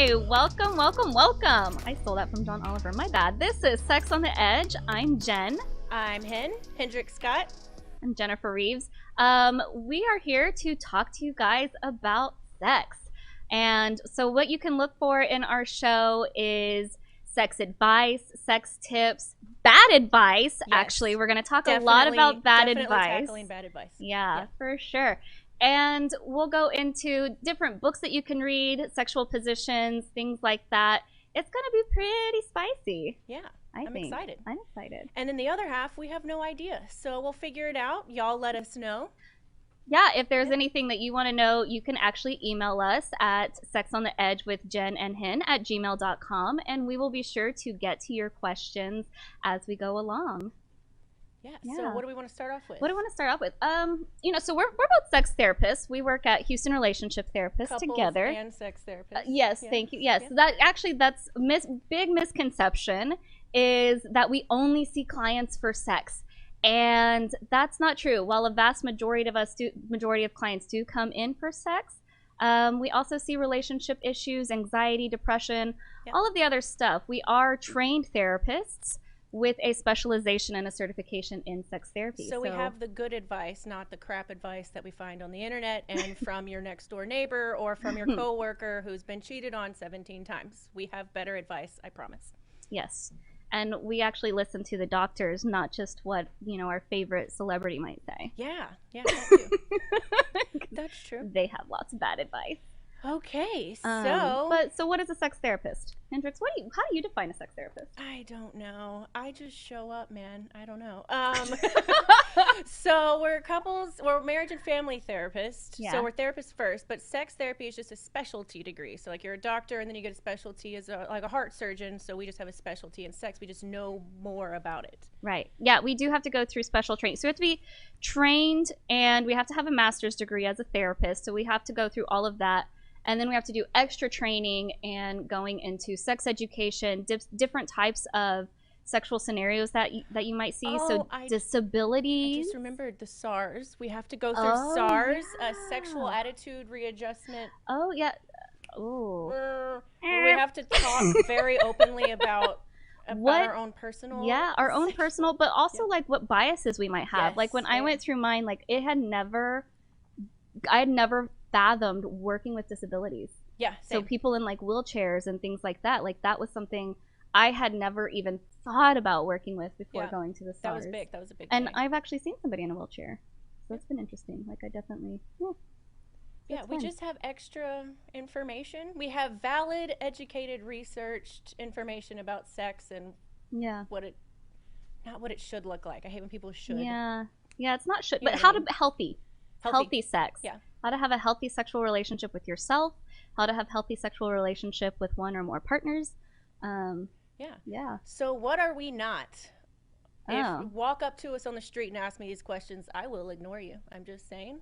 Hey, welcome, welcome, welcome. I stole that from John Oliver. My bad. This is Sex on the Edge. I'm Jen. I'm Hendrick Scott. I'm Jennifer Reeves. We are here to talk to you guys about sex. And so what you can look for in our show is sex advice, sex tips, bad advice. Yes. Actually, we're going to talk a lot about bad advice. Tackling bad advice. Yeah, for sure. And we'll go into different books that you can read, sexual positions, things like that. It's going to be pretty spicy. Yeah, I'm excited. I'm excited. And in the other half, we have no idea. So we'll figure it out. Y'all let us know. Yeah, if there's anything that you want to know, you can actually email us at sexontheedgewithjenandhen@gmail.com, and we will be sure to get to your questions as we go along. Yeah. So what do we want to start off with? What do we want to start off with? So we're both sex therapists. We work at Houston Relationship Therapists Couples together. And sex therapists. Yes, thank you. Yes, that's big misconception is that we only see clients for sex. And that's not true. While a vast majority of clients do come in for sex, we also see relationship issues, anxiety, depression, all of the other stuff. We are trained therapists with a specialization and a certification in sex therapy. So we have the good advice, not the crap advice that we find on the internet and from your next door neighbor or from your coworker who's been cheated on 17 times. We have better advice, I promise. Yes. And we actually listen to the doctors, not just what, our favorite celebrity might say. Yeah, that too. That's true. They have lots of bad advice. Okay, so what is a sex therapist? Hendrix, how do you define a sex therapist? I don't know. I just show up, man. I don't know. So we're marriage and family therapists. Yeah. So we're therapists first, but sex therapy is just a specialty degree. So like you're a doctor and then you get a specialty as like a heart surgeon. So we just have a specialty in sex. We just know more about it. Right. Yeah, we do have to go through special training. So we have to be trained and we have to have a master's degree as a therapist. So we have to go through all of that. And then we have to do extra training and going into sex education, different types of sexual scenarios that you might see. Disabilities. I just remembered the SARS. We have to go through SARS, sexual attitude readjustment. Oh, yeah. Oh. We have to talk very openly about our own personal. Yeah, our own personal, but also like what biases we might have. Like when I went through mine, like I had never fathomed working with disabilities. Yeah. Same. So people in like wheelchairs and things like that was something I had never even thought about working with before going to the SARS. That was a big and thing. I've actually seen somebody in a wheelchair. So it's been interesting. Like I definitely we just have extra information. We have valid, educated, researched information about sex and not what it should look like. I hate when people should. Yeah, it's not should, but how to healthy sex. Yeah. How to have a healthy sexual relationship with yourself, how to have healthy sexual relationship with one or more partners. Yeah. So what are we not? If you walk up to us on the street and ask me these questions, I will ignore you. I'm just saying.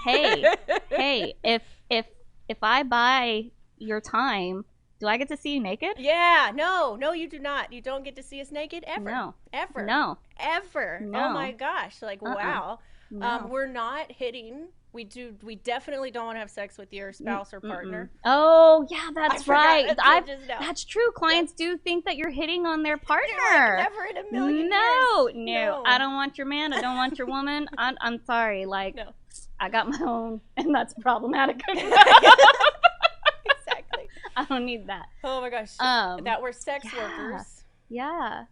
Hey, if I buy your time, do I get to see you naked? Yeah, no, you do not. You don't get to see us naked ever. No. Ever. No. Ever. No. Oh my gosh. Like, wow. No. We're not hitting. We definitely don't want to have sex with your spouse or partner. Oh, yeah, that's right. That's true. Clients do think that you're hitting on their partner. Like, never in a million years. No. I don't want your man. I don't want your woman. I'm sorry. Like, no. I got my own, and that's problematic. Exactly. I don't need that. Oh my gosh. That we're sex workers. Yeah.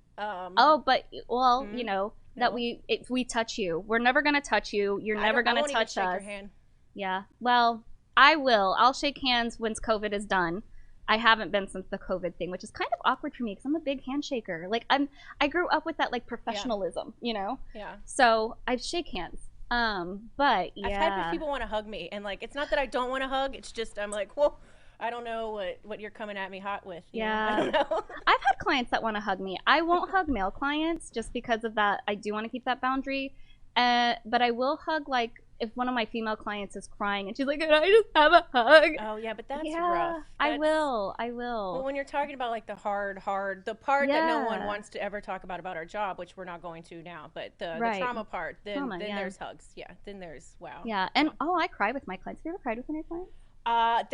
That if we touch you, we're never gonna touch you. You're never gonna touch us. Your hand. Yeah. Well, I will. I'll shake hands once COVID is done. I haven't been since the COVID thing, which is kind of awkward for me because I'm a big handshaker. Like I grew up with that like professionalism, Yeah. So I shake hands. But yeah. I've had people want to hug me, and like it's not that I don't want to hug. It's just I'm like, well, I don't know what you're coming at me hot with. Yeah. I don't know. I've had clients that want to hug me. I won't hug male clients just because of that. I do want to keep that boundary. But I will hug, like, if one of my female clients is crying and she's like, can I just have a hug? Oh, yeah, but that's rough. I will. Well, when you're talking about, like, the hard, the part that no one wants to ever talk about our job, which we're not going to now, but the trauma part, then there's hugs. Yeah, then there's, wow. Yeah, and, I cry with my clients. Have you ever cried with any clients?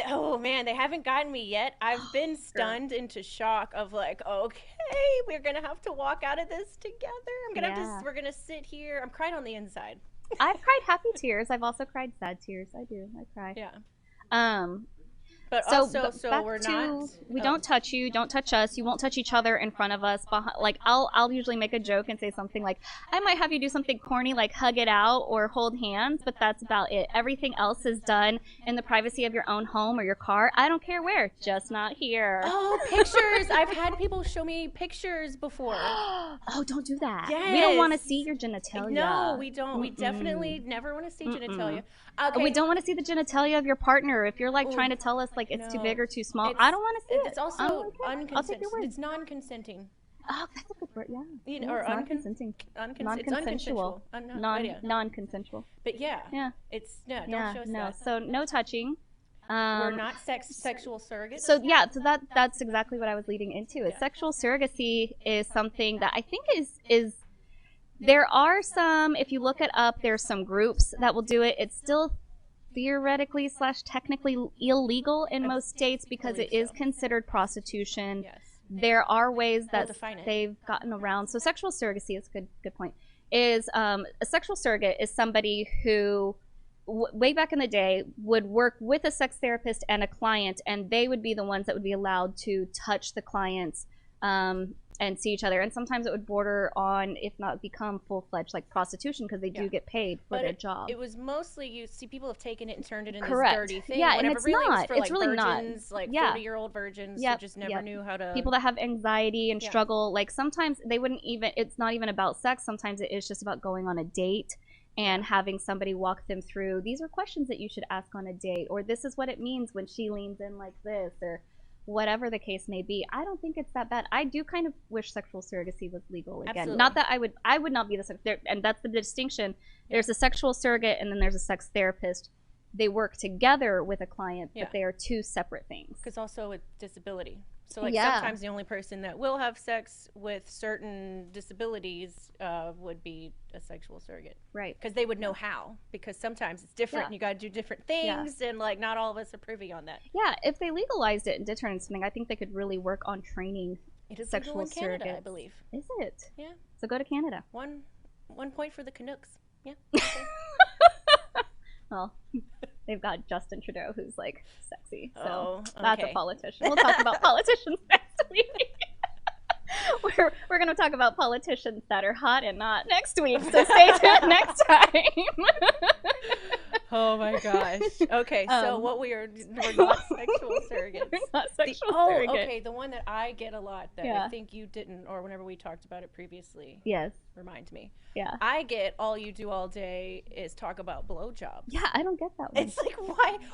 Oh man, they haven't gotten me yet. I've been stunned into shock of like, okay, we're gonna have to walk out of this together. We're gonna sit here. I'm crying on the inside. I've cried happy tears. I've also cried sad tears. I do. I cry. Yeah. But also, we're not. We don't touch you. Don't touch us. You won't touch each other in front of us. Like I'll usually make a joke and say something like, I might have you do something corny like hug it out or hold hands, but that's about it. Everything else is done in the privacy of your own home or your car. I don't care where, just not here. Oh, pictures! I've had people show me pictures before. Oh, don't do that. Yes. We don't want to see your genitalia. No, we don't. We definitely never want to see genitalia. Okay. We don't want to see the genitalia of your partner. If you're like trying to tell us like it's too big or too small, I don't want to see it. It's also unconsensual. It's non-consenting. Oh, that's a good word. Yeah. You know, or non-consenting. Non-consensual. Non-consensual. But yeah. Yeah. It's don't show us that. So no touching. We're not sexual surrogates. So that's exactly what I was leading into. Sexual surrogacy is something that I think is there are some, if you look it up, there's some groups that will do it. It's still theoretically / technically illegal in most states because it is considered prostitution. Yes. There are ways that they've gotten around. So sexual surrogacy is a good point. Is a sexual surrogate is somebody who way back in the day would work with a sex therapist and a client, and they would be the ones that would be allowed to touch the clients and see each other. And sometimes it would border on, if not become full-fledged like prostitution, because they do get paid for their job. It was mostly, you see, people have taken it and turned it into this dirty thing. Yeah, and it's really not. For, it's like, really virgins, not. Like 30-year-old virgins who just never knew how to. People that have anxiety and struggle. Like sometimes they wouldn't even. It's not even about sex. Sometimes it is just about going on a date and having somebody walk them through. These are questions that you should ask on a date, or this is what it means when she leans in like this, or whatever the case may be. I don't think it's that bad. I do kind of wish sexual surrogacy was legal again. Absolutely. Not that I would not be and that's the distinction. There's a sexual surrogate and then there's a sex therapist. They work together with a client, but they are two separate things. Because also with disability. So like sometimes the only person that will have sex with certain disabilities would be a sexual surrogate. Right. Because they would know how. Because sometimes it's different. You got to do different things, and like not all of us are privy on that. Yeah, if they legalized it and did turn into something, I think they could really work on training sexual legal in Canada, surrogates. I believe. Is it? Yeah. So go to Canada. One point for the Canucks. Yeah. Well, they've got Justin Trudeau, who's like sexy. So okay. That's a politician. We'll talk about politicians next week. We're going to talk about politicians that are hot and not next week. So stay tuned next time. Oh my gosh. Okay, so we're not sexual surrogates. We're not sexual surrogates. Okay, the one that I get a lot that I think you didn't, or whenever we talked about it previously. Yes. Remind me. Yeah. I get all you do all day is talk about blowjobs. Yeah, I don't get that one. It's like,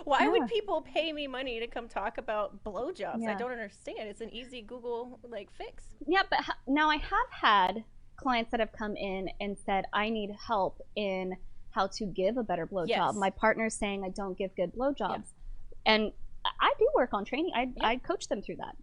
why would people pay me money to come talk about blowjobs? I don't understand. It's an easy Google like fix. Yeah, but now I have had clients that have come in and said, I need help in how to give a better blowjob. Yes. My partner's saying I don't give good blowjobs. And I do work on training. I coach them through that.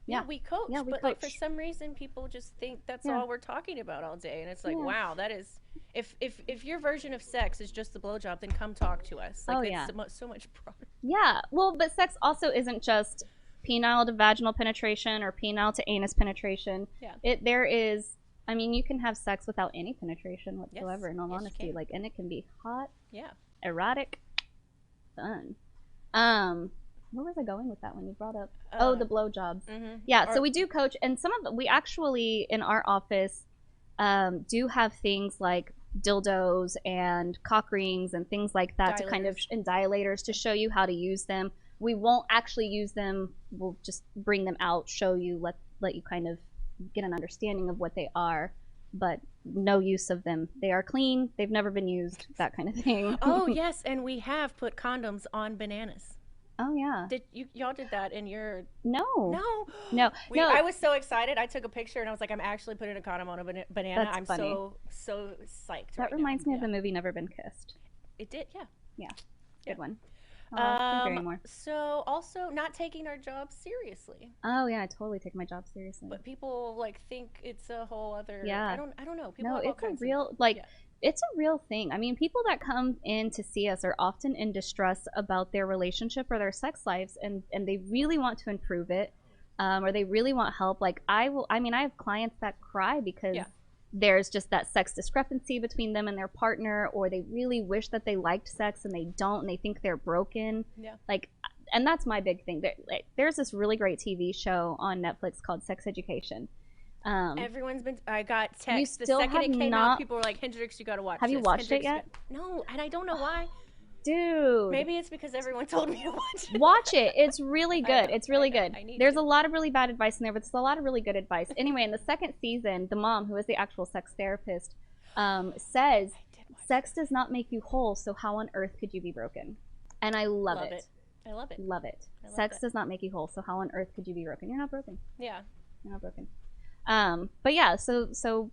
Yeah, we coach. But like for some reason people just think that's all we're talking about all day. And it's like, wow, that is if your version of sex is just the blowjob, then come talk to us. Like it's so much broader. Yeah. Well, but sex also isn't just penile to vaginal penetration or penile to anus penetration. Yeah. There is, I mean, you can have sex without any penetration whatsoever, in all honesty. Like, and it can be hot, erotic, fun. Where was I going with that one? You brought up the blowjobs. Yeah, so we do coach, and some of we actually in our office do have things like dildos and cock rings and things like that to kind of and dilators to show you how to use them. We won't actually use them. We'll just bring them out, show you, let you kind of get an understanding of what they are, but no use of them. They are clean. They've never been used. That kind of thing. Oh yes, and we have put condoms on bananas. Oh yeah. Did y'all did that in your? No. I was so excited. I took a picture and I was like, I'm actually putting a condom on a banana. That's I'm funny. so psyched. That reminds me of the movie Never Been Kissed. It did, yeah. Yeah. Good one. Very more. So also not taking our job seriously. Oh yeah, I totally take my job seriously. But people like think it's a whole other. Yeah. I don't know. People no, have it's all a kinds real of, like. it's a real thing. I mean, people that come in to see us are often in distress about their relationship or their sex lives, and they really want to improve it, or they really want help. Like I have clients that cry because there's just that sex discrepancy between them and their partner, or they really wish that they liked sex and they don't, and they think they're broken. Yeah. Like, and that's my big thing. There's this really great TV show on Netflix called Sex Education. Everyone's been. I got text you the still second have it came not- out. People were like, "Hendrix, you got to watch." Have you this. watched Hendrix, it yet? No, and I don't know why. Dude, Maybe it's because everyone told me to watch it. watch it. It's really good. It's really I know. good. I need There's to. a lot of really bad advice in there, but there's a lot of really good advice. Anyway, in the second season, the mom, who is the actual sex therapist, says, "Sex does not make you whole, so how on earth could you be broken?" And I love it. I love it. Love it. I love Sex it. does not make you whole, so how on earth could you be broken? You're not broken. Yeah. You're not broken. But yeah, so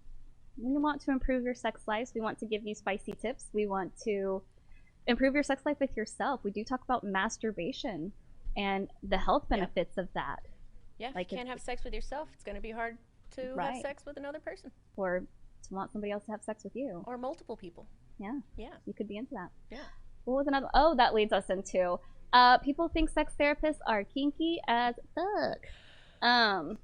we want to improve your sex lives. We want to give you spicy tips. We want to improve your sex life with yourself. We do talk about masturbation and the health benefits of that. Yeah. Like if you can't have sex with yourself, it's going to be hard to have sex with another person. Or to want somebody else to have sex with you. Or multiple people. Yeah. Yeah. You could be into that. Yeah. What was another? Oh, that leads us into people think sex therapists are kinky as fuck.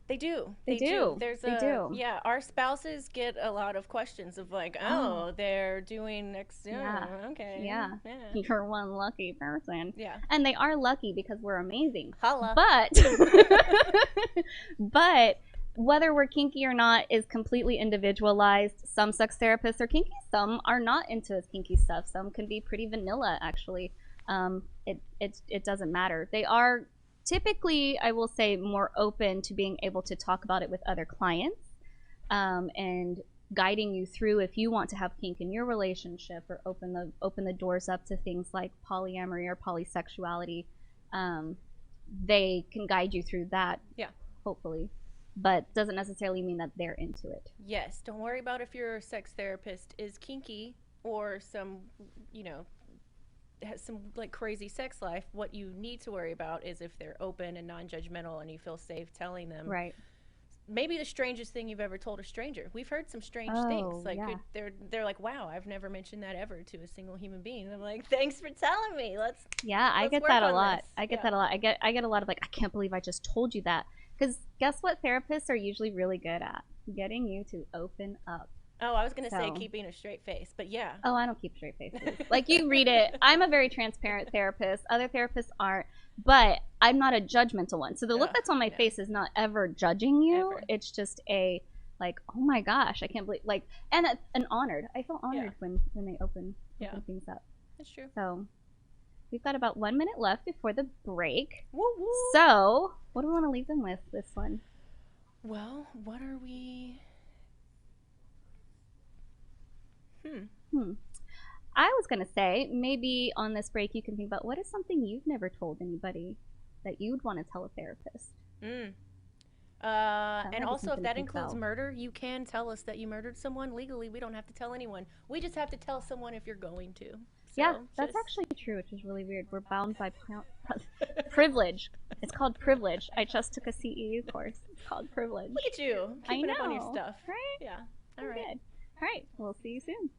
They do. They do. There's they do. Yeah, our spouses get a lot of questions of like, oh, they're doing X. Yeah. Okay. Yeah. You're one lucky person. Yeah. And they are lucky because we're amazing. Holla. But whether we're kinky or not is completely individualized. Some sex therapists are kinky. Some are not into as kinky stuff. Some can be pretty vanilla, actually. It doesn't matter. They are typically, I will say, more open to being able to talk about it with other clients, and guiding you through if you want to have kink in your relationship, or open the doors up to things like polyamory or polysexuality. They can guide you through that. Yeah. Hopefully. But doesn't necessarily mean that they're into it. Yes. Don't worry about if your sex therapist is kinky or some, has some like crazy sex life. What you need to worry about is if they're open and non-judgmental and you feel safe telling them. Right. Maybe the strangest thing you've ever told a stranger. We've heard some strange things. Like they're like, wow, I've never mentioned that ever to a single human being. And I'm like, thanks for telling me. Let's I get that a lot. This. I get that a lot. I get a lot of like, I can't believe I just told you that. Because guess what therapists are usually really good at? Getting you to open up. Oh, I was going to say keeping a straight face, but yeah. Oh, I don't keep straight faces. Like, you read it. I'm a very transparent therapist. Other therapists aren't. But I'm not a judgmental one. So the look that's on my face is not ever judging you. Ever. It's just a, like, oh my gosh, I can't believe, like, and honored. I feel honored when they open things up. That's true. So we've got about 1 minute left before the break. Woo woo. So what do we want to leave them with this one? Well, what are we... I was going to say, maybe on this break you can think about what is something you've never told anybody that you'd want to tell a therapist. And also, if that includes murder, you can tell us that you murdered someone legally. We don't have to tell anyone. We just have to tell someone if you're going to. So yeah, that's actually true, which is really weird. We're bound by privilege. It's called privilege. I just took a CEU course. It's called privilege. Look at you. Keeping up on your stuff. Right? Yeah. All right. Good. All right. We'll see you soon.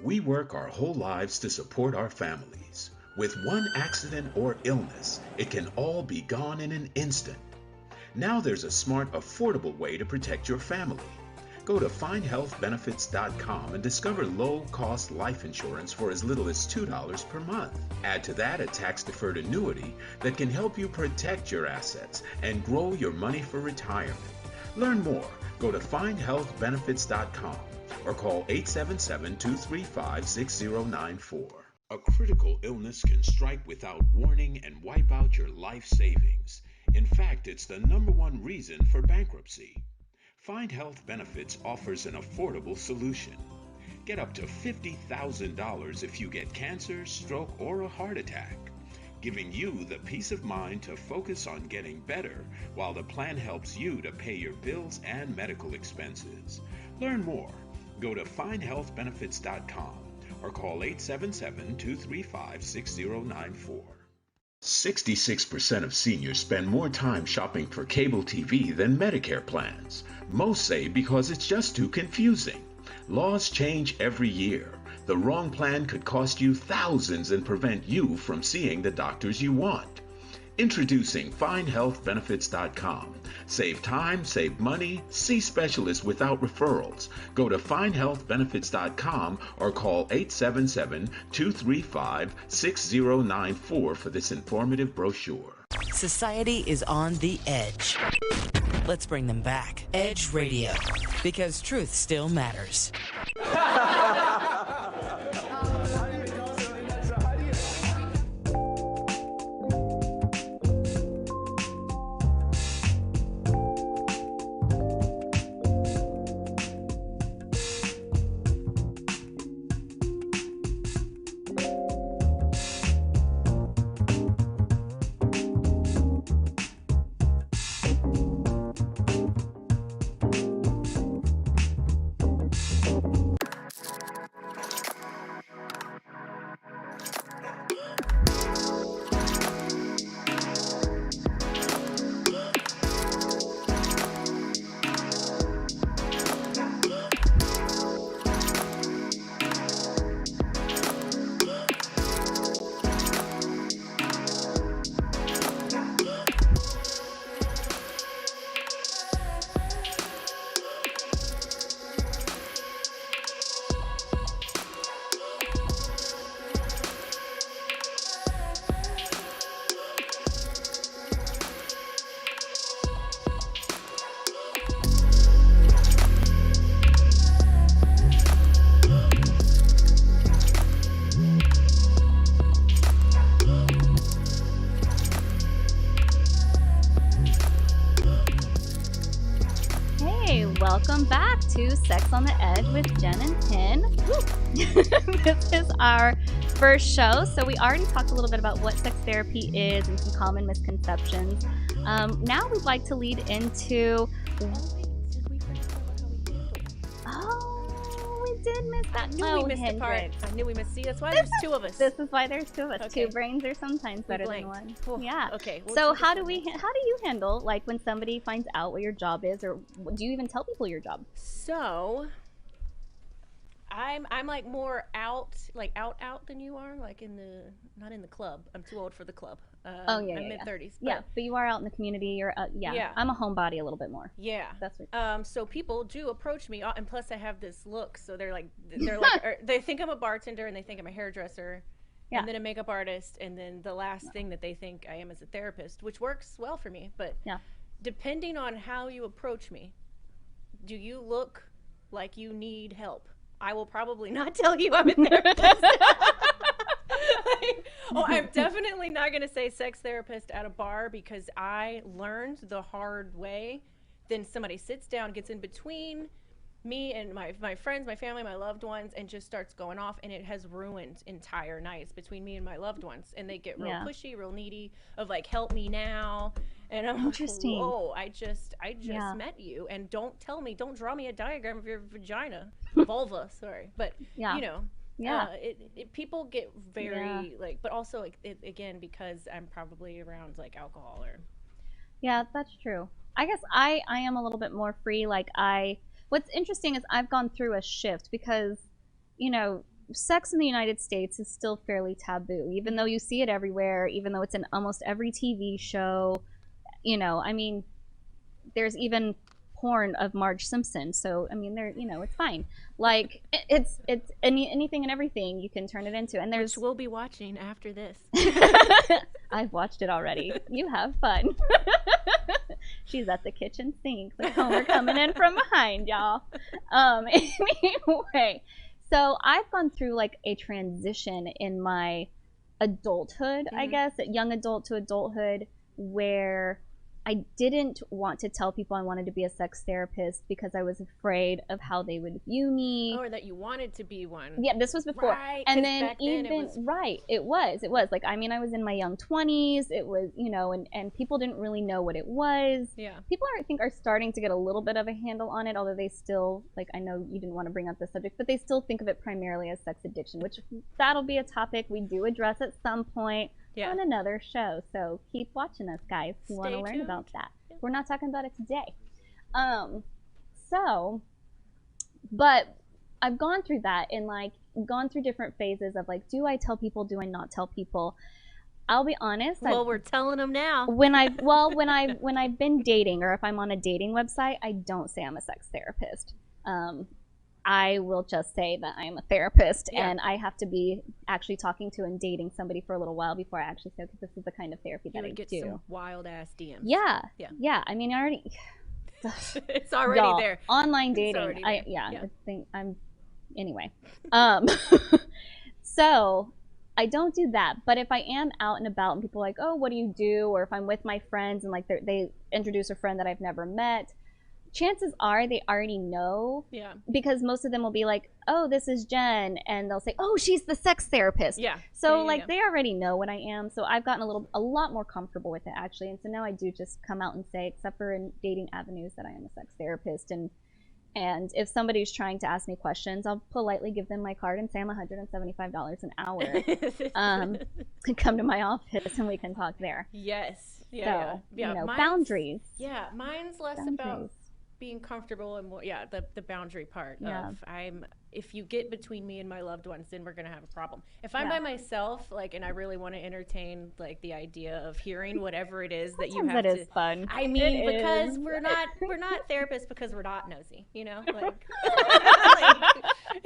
We work our whole lives to support our families. With one accident or illness, it can all be gone in an instant. Now there's a smart, affordable way to protect your family. Go to findhealthbenefits.com and discover low-cost life insurance for as little as $2 per month. Add to that a tax-deferred annuity that can help you protect your assets and grow your money for retirement. Learn more. Go to findhealthbenefits.com or call 877-235-6094. A critical illness can strike without warning and wipe out your life savings. In fact, it's the #1 reason for bankruptcy. Find Health Benefits offers an affordable solution. Get up to $50,000 if you get cancer, stroke, or a heart attack, giving you the peace of mind to focus on getting better while the plan helps you to pay your bills and medical expenses. Learn more. Go to findhealthbenefits.com or call 877-235-6094. 66% of seniors spend more time shopping for cable TV than Medicare plans. Most say because it's just too confusing. Laws change every year. The wrong plan could cost you thousands and prevent you from seeing the doctors you want. Introducing FindHealthBenefits.com. Save time, save money, see specialists without referrals. Go to FindHealthBenefits.com or call 877-235-6094 for this informative brochure. Society is on the edge. Let's bring them back. Edge Radio, because truth still matters. Welcome back to Sex on the Edge with Jen and Tin. This is our first show, so we already talked a little bit about what sex therapy is and some common misconceptions. Now we'd like to lead into... Oh, we did miss that. I knew we missed a part. I knew we missed. See, that's why there's two of us. This is why there's two of us. Okay. Two brains are sometimes better than one. Cool. Yeah. Okay. So how do you handle like when somebody finds out what your job is, or do you even tell people your job? So I'm like more out than you are, like not in the club. I'm too old for the club. I'm mid-30s. Yeah, but you are out in the community. You're Yeah. I'm a homebody a little bit more. Yeah. That's what. So people do approach me, and plus I have this look, so they're like they think I'm a bartender and they think I'm a hairdresser. Yeah. And then a makeup artist, and then the last thing that they think I am is a therapist, which works well for me. But depending on how you approach me, do you look like you need help? I will probably not tell you I'm a therapist. I'm definitely not going to say sex therapist at a bar, because I learned the hard way. Then somebody sits down, gets in between me and my friends, my family, my loved ones, and just starts going off, and it has ruined entire nights between me and my loved ones. And they get real pushy, real needy of like, help me now. And I'm interesting. Like, whoa, I just met you, and don't draw me a diagram of your vagina, vulva, sorry. But you know, people get very like, but also like, again, because I'm probably around like alcohol or. Yeah, that's true. I guess I am a little bit more free. Like what's interesting is I've gone through a shift, because, you know, sex in the United States is still fairly taboo, even though you see it everywhere, even though it's in almost every TV show. You know, I mean, there's even porn of Marge Simpson. So, I mean, it's fine. Like, it's anything and everything you can turn it into. And which we'll be watching after this. I've watched it already. You have fun. She's at the kitchen sink. Like Homer coming in from behind, y'all. Anyway, So I've gone through like a transition in my adulthood, I guess, young adult to adulthood, where I didn't want to tell people I wanted to be a sex therapist because I was afraid of how they would view me. Or that you wanted to be one. Yeah, this was before. Right, and 'cause then back then even, it was. Like, I mean, I was in my young 20s. It was, you know, and people didn't really know what it was. Yeah. People I think are starting to get a little bit of a handle on it, although they still, like, I know you didn't want to bring up this subject, but they still think of it primarily as sex addiction, which that'll be a topic we do address at some point on another show. So keep watching us, guys, if you want to learn about that. We're not talking about it today. But I've gone through that and like gone through different phases of like, do I tell people? Do I not tell people? I'll be honest. Well, we're telling them now. When I've been dating, or if I'm on a dating website, I don't say I'm a sex therapist. I will just say that I'm a therapist, and I have to be actually talking to and dating somebody for a little while before I actually say, okay, this is the kind of therapy that I get do. Some wild ass DMs. Yeah. I mean, I already. It's already there. Online dating. I think I'm. Anyway, so I don't do that. But if I am out and about and people are like, oh, what do you do? Or if I'm with my friends and like they introduce a friend that I've never met, chances are they already know. Yeah. Because most of them will be like, oh, this is Jen. And they'll say, oh, she's the sex therapist. Yeah. So they already know what I am. So I've gotten a lot more comfortable with it, actually. And so now I do just come out and say, except for in dating avenues, that I am a sex therapist. And if somebody's trying to ask me questions, I'll politely give them my card and say I'm $175 an hour. Come to my office and we can talk there. Yes. Yeah. So, you know, boundaries. Yeah. Mine's less about being comfortable and more, the boundary part of if you get between me and my loved ones, then we're gonna have a problem. If I'm by myself, like, and I really want to entertain like the idea of hearing whatever it is that you have to. It is fun. I mean, because we're not therapists because we're not nosy, you know. Like,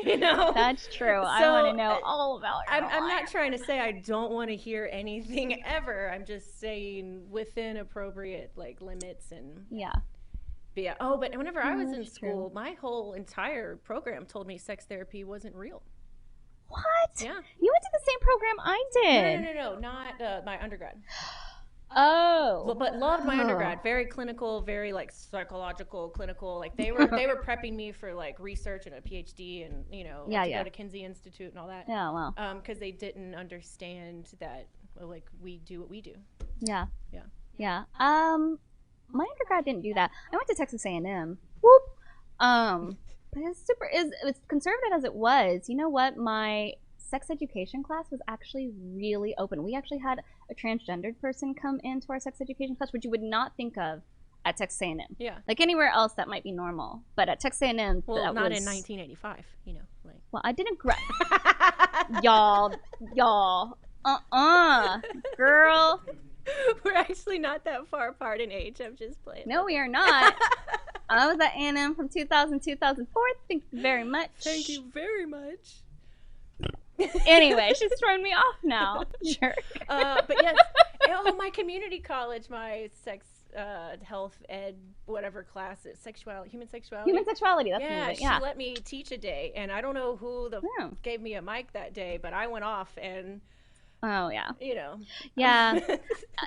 you know. That's true. So, I want to know all about your I'm not trying to say I don't want to hear anything ever. I'm just saying within appropriate like limits and. Yeah. But yeah. Oh, but whenever I was in school, my whole entire program told me sex therapy wasn't real. What? Yeah. You went to the same program I did. No, not my undergrad. Oh. But loved my undergrad. Very clinical, very like psychological, clinical. Like they were prepping me for like research and a PhD and to go to Kinsey Institute and all that. Yeah, wow. Because they didn't understand that like we do what we do. Yeah. Yeah. Yeah. My undergrad didn't do that. I went to Texas A&M. Whoop. But it's conservative as it was. You know what? My sex education class was actually really open. We actually had a transgendered person come into our sex education class, which you would not think of at Texas A&M. Yeah. Like anywhere else that might be normal, but at Texas A&M, well, that not was, in 1985. You know, like. Well, I didn't y'all, girl. We're actually not that far apart in age. I'm just playing. No, we are not. I was at A&M from 2000 to 2004. Thank you very much. Thank you very much. Anyway, she's thrown me off now. Sure. But yes, my community college, my sex, health ed, whatever class, human sexuality. Human sexuality. That's the she let me teach a day, and I don't know who gave me a mic that day, but I went off and. Oh yeah. You know. Yeah.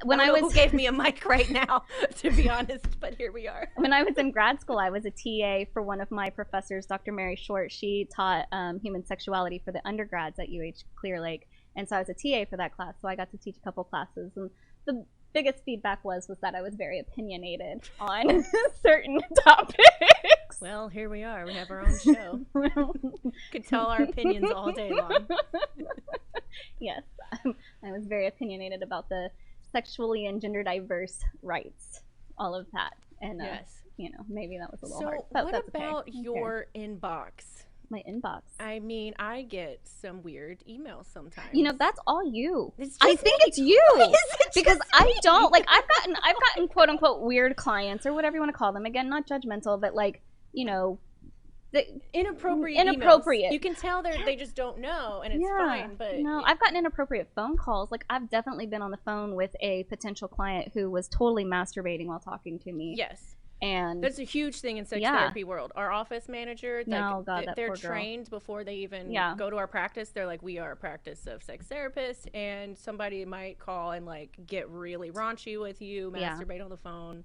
When I was who gave me a mic right now, to be honest, but here we are. When I was in grad school, I was a TA for one of my professors, Dr. Mary Short. She taught human sexuality for the undergrads at UH Clear Lake, and so I was a TA for that class. So I got to teach a couple classes, and the biggest feedback was that I was very opinionated on certain topics. Well, here we are. We have our own show. Could tell our opinions all day long. Yes, I was very opinionated about the sexually and gender diverse rights, all of that. And maybe that was a little hard. But what about your inbox? My inbox. I mean, I get some weird emails sometimes. You know, that's all you. I think it's you. Because I don't I've gotten quote unquote weird clients or whatever you want to call them. Again, not judgmental, but like, you know, inappropriate emails. You can tell they just don't know, and it's fine. But no, I've gotten inappropriate phone calls. Like I've definitely been on the phone with a potential client who was totally masturbating while talking to me. Yes. And that's a huge thing in sex therapy world. Our office manager, like, they're trained before they even go to our practice. They're like, we are a practice of sex therapists, and somebody might call and like get really raunchy with you, masturbate on the phone.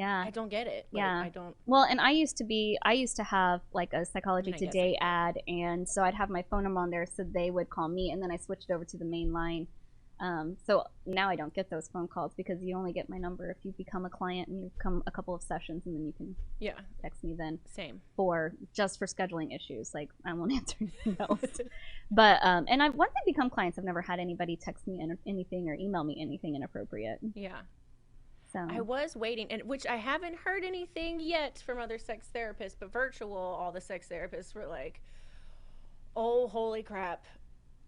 I don't get it. Like, I don't. Well, and I used to have like a Psychology Today ad, and so I'd have my phone number on there, so they would call me, and then I switched over to the main line. So now I don't get those phone calls because you only get my number if you become a client and you come a couple of sessions, and then you can text me then. Same. Just for scheduling issues. Like, I won't answer anything else. But and once I become clients, I've never had anybody text me anything or email me anything inappropriate. Yeah. So I was waiting, and which I haven't heard anything yet from other sex therapists, but virtual, all the sex therapists were like, "Oh, holy crap."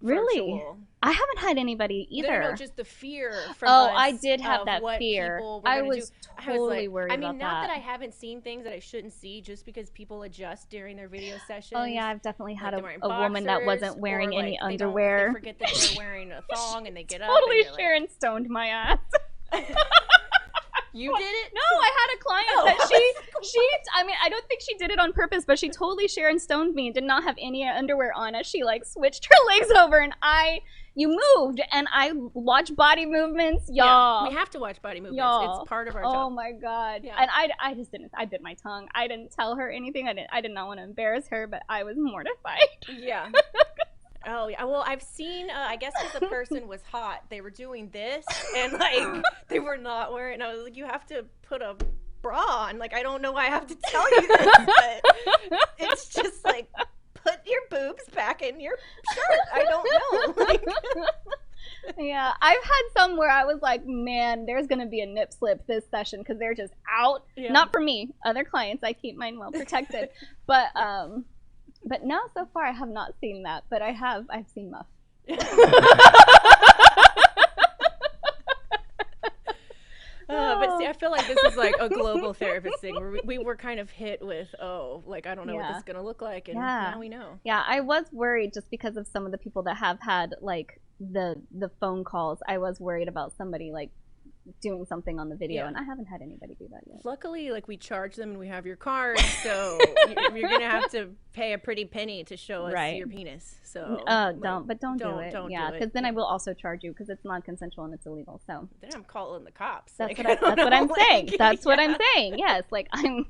Really? Virtual. I haven't had anybody either. No, just the fear from us. I did have that fear. I was totally worried about that. I mean, not that I haven't seen things that I shouldn't see just because people adjust during their video sessions. Oh, yeah, I've definitely had a woman that wasn't wearing any underwear. They forget that they're wearing a thong and they get up. Totally Sharon stoned my ass. You did it? No, I had a client that she, I mean, I don't think she did it on purpose, but she totally Sharon stoned me and did not have any underwear on as she like switched her legs over, and you moved, and I watched body movements, y'all. Yeah, we have to watch body movements. Y'all. It's part of our job. Oh my God. Yeah. And I just didn't, I bit my tongue. I didn't tell her anything. I did not want to embarrass her, but I was mortified. Yeah. Oh, yeah. Well, I've seen, I guess because the person was hot, they were doing this, and, like, they were not wearing, and I was like, you have to put a bra on. Like, I don't know why I have to tell you this, but it's just, like, put your boobs back in your shirt. I don't know. Like, yeah, I've had some where I was like, man, there's going to be a nip slip this session because they're just out. Yeah. Not for me. Other clients, I keep mine well protected. But no, so far I have not seen that, but I've seen Muff. But see, I feel like this is like a global therapist thing where we were kind of hit with, like, I don't know what this is going to look like, and now we know. Yeah, I was worried just because of some of the people that have had, like, the phone calls. I was worried about somebody, like, doing something on the video, and I haven't had anybody do that yet. Luckily, like, we charge them and we have your card, so you're gonna have to pay a pretty penny to show us your penis. So don't do it. Yeah, because then I will also charge you because it's non-consensual and it's illegal. So then I'm calling the cops. That's what I'm saying. That's what I'm saying. Yes, like I'm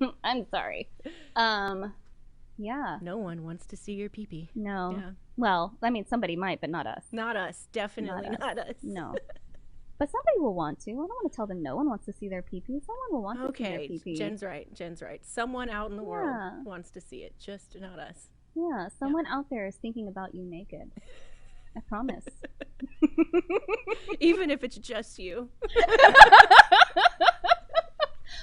sorry. Yeah. No one wants to see your pee-pee. No. Yeah. Well, I mean, somebody might, but not us. Not us. Definitely not us. No. But somebody will want to. I don't want to tell them no one wants to see their pee-pee. Someone will want to see their pee-pee. Jen's right. Someone out in the world wants to see it, just not us. Yeah, someone out there is thinking about you naked. I promise. Even if it's just you.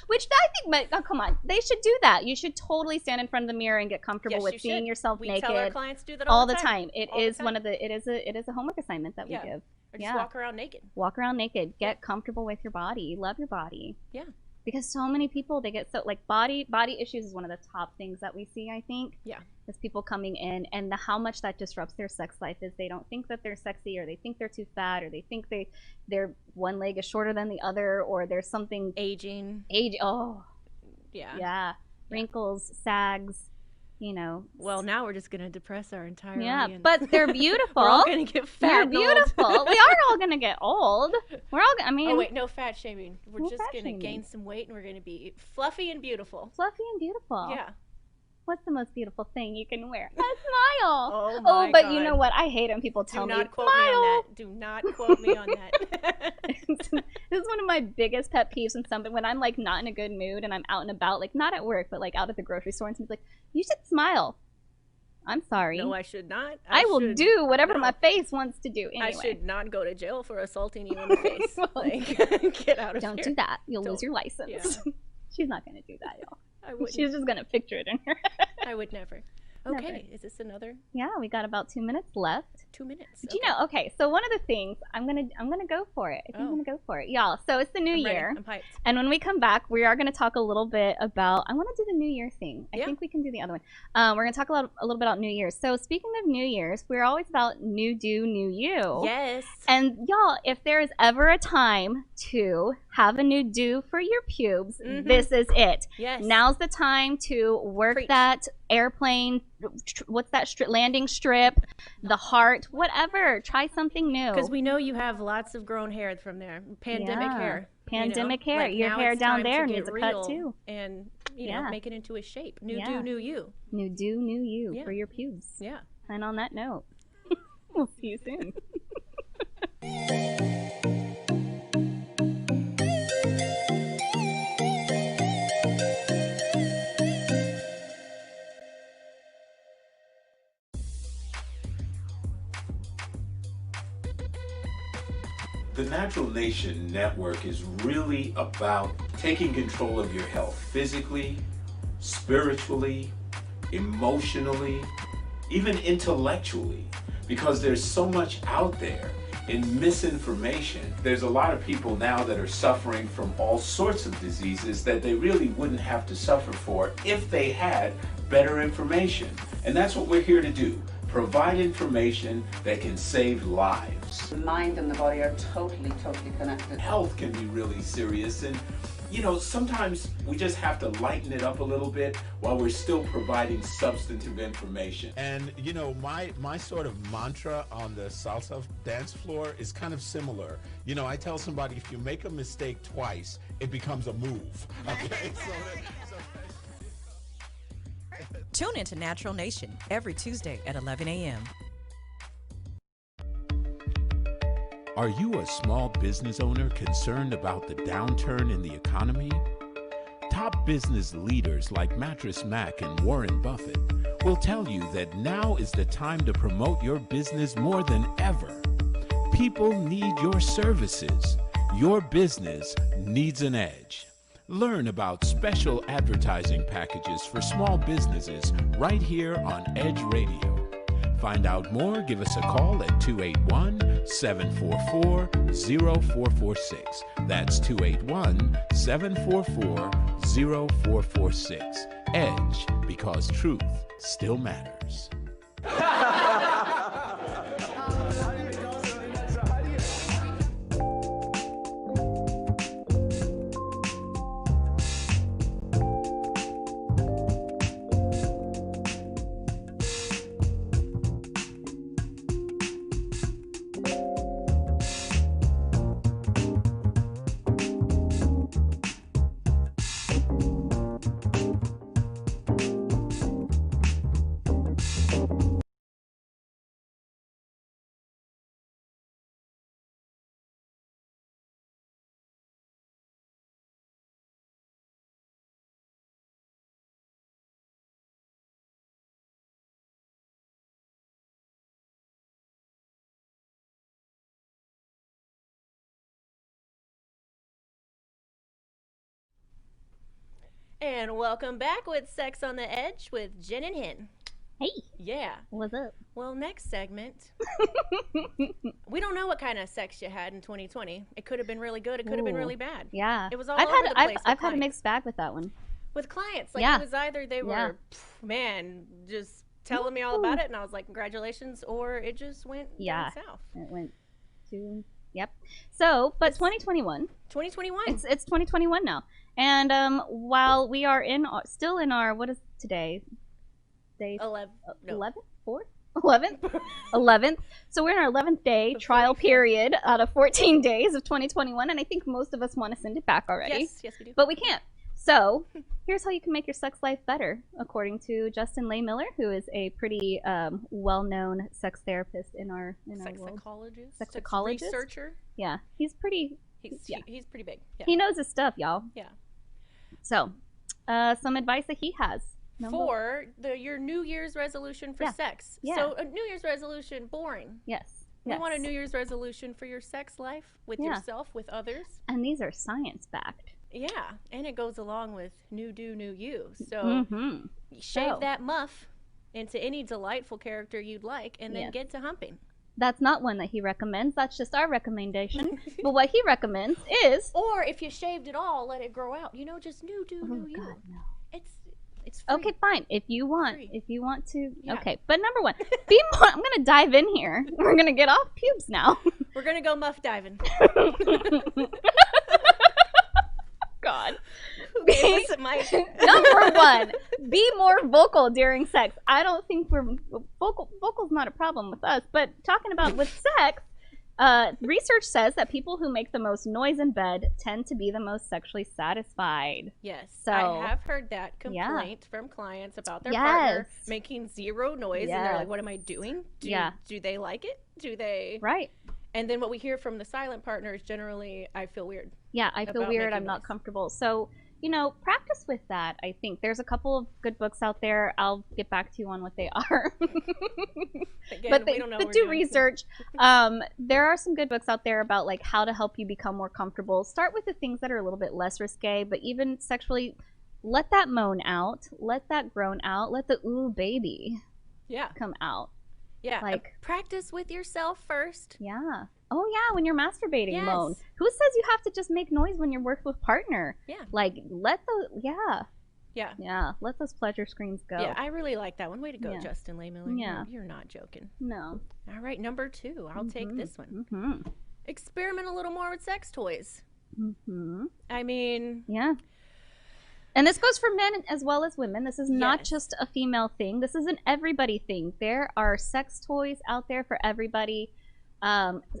Which I think, come on, they should do that. You should totally stand in front of the mirror and get comfortable with seeing yourself naked. We tell our clients to do that all the time. It is a homework assignment that we give. Or just walk around naked. Walk around naked. Get comfortable with your body. Love your body. Yeah. Because so many people, they get so, like, body issues is one of the top things that we see, I think. Yeah. Is people coming in, and how much that disrupts their sex life is they don't think that they're sexy, or they think they're too fat, or they think their one leg is shorter than the other, or there's something. Aging. Oh. Yeah. Yeah. Wrinkles, sags. You know. Well, now we're just gonna depress our entire audience. But they're beautiful. We're all gonna get fat. They're beautiful. We are all gonna get old. We're all. I mean. Oh wait, no fat shaming. We're just gonna gain some weight, and we're gonna be fluffy and beautiful. Fluffy and beautiful. Yeah. What's the most beautiful thing you can wear? A smile. Oh my but God. You know what? I hate when people tell me, Do not quote me on that. Do not quote me on that. This is one of my biggest pet peeves when I'm like not in a good mood and I'm out and about, like not at work, but like out at the grocery store, and somebody's like, "You should smile." I'm sorry. No, I should not. I will do whatever my face wants to do anyway. I should not go to jail for assaulting you in the face. Get out of here. Don't do that. You'll lose your license. Yeah. She's not going to do that, y'all. She's just going to picture it in her head. I would never. Okay, never. Is this another? Yeah, we got about 2 minutes left. 2 minutes. Do you know? Okay, so one of the things I'm gonna go for it. I think I'm gonna go for it, y'all. So it's the new year, I'm hyped. And when we come back, we are gonna talk a little bit about. I want to do the New Year thing. I think we can do the other one. We're gonna talk a little bit about New Year's. So speaking of New Year's, we're always about new do, new you. Yes. And y'all, if there is ever a time to have a new do for your pubes, this is it. Yes. Now's the time to work that airplane, what's that, landing strip, the heart, whatever. Try something new. Because we know you have lots of grown hair from there. Pandemic hair. Pandemic hair. Like your hair down there needs a cut too. And, you know, make it into a shape. New do, new you. New do, new you for your pubes. Yeah. And on that note, we'll see you soon. The Natural Nation Network is really about taking control of your health physically, spiritually, emotionally, even intellectually, because there's so much out there in misinformation. There's a lot of people now that are suffering from all sorts of diseases that they really wouldn't have to suffer for if they had better information. And that's what we're here to do. Provide information that can save lives. The mind and the body are totally connected. Health can be really serious, and you know, sometimes we just have to lighten it up a little bit while we're still providing substantive information. And you know, my sort of mantra on the salsa dance floor is kind of similar. You know, I tell somebody, if you make a mistake twice, it becomes a move. Okay? Tune into Natural Nation every Tuesday at 11 a.m. Are you a small business owner concerned about the downturn in the economy? Top business leaders like Mattress Mac and Warren Buffett will tell you that now is the time to promote your business more than ever. People need your services. Your business needs an edge. Learn about special advertising packages for small businesses right here on Edge Radio. Find out more, give us a call at 281-744-0446. That's 281-744-0446. Edge, because truth still matters. And welcome back with Sex on the Edge with Jen and Hen. Hey. Yeah. What's up? Well, next segment. We don't know what kind of sex you had in 2020. It could have been really good. It could have been really bad. Yeah. It was all over the place. I've had a mixed bag with that one. With clients. Like, it was either they were, man, just telling me all about it, and I was like, congratulations, or it just went down south. It went to, So, but 2021. 2021. It's 2021 now. And while we are still in our, what is today? Day 11th? 11th. So we're in our 11th day trial period out of 14 days of 2021. And I think most of us want to send it back already. Yes, we do. But we can't. So here's how you can make your sex life better, according to Justin Lay Miller, who is a pretty well-known sex therapist in our world. Sexologist. Researcher. Yeah, he's pretty. He's pretty big. Yeah. He knows his stuff, y'all. Yeah. So, some advice that he has. For your New Year's resolution for sex. Yeah. So a New Year's resolution, boring. Yes. We want a New Year's resolution for your sex life with yourself, with others. And these are science-backed. Yeah, and it goes along with new do, new you. So shave that muff into any delightful character you'd like, and then get to humping. That's not one that he recommends. That's just our recommendation. But what he recommends is... Or if you shaved it all, let it grow out. You know, just new do, new you. God, no. It's free. Okay, fine. If you want to... Yeah. Okay, but number one, be more... I'm going to dive in here. We're going to get off pubes now. We're going to go muff diving. God. Okay, listen, my Number one, be more vocal during sex. I don't think vocal's not a problem with us, but talking about with sex, research says that people who make the most noise in bed tend to be the most sexually satisfied. Yes, So, I have heard that complaint from clients about their partner making zero noise, and they're like, "What am I doing? Do they like it? Do they?" Right. And then what we hear from the silent partner is generally, "I feel weird." Yeah, I feel weird. I'm not comfortable. So, practice with that. I think there's a couple of good books out there. I'll get back to you on what they are. Again, but we don't know do research. There are some good books out there about like how to help you become more comfortable. Start with the things that are a little bit less risque, but even sexually, let that moan out, let that groan out, let the ooh baby come out. Yeah, like practice with yourself first. Yeah. Oh yeah, when you're masturbating, moan. Yes. Who says you have to just make noise when you're working with partner? Yeah. Like let those pleasure screams go. Yeah, I really like that one. Way to go, Justin Lehmiller. Yeah. You're not joking. No. All right, number 2. I'll take this one. Experiment a little more with sex toys. I mean, and this goes for men as well as women. This is not just a female thing. This is an everybody thing. There are sex toys out there for everybody.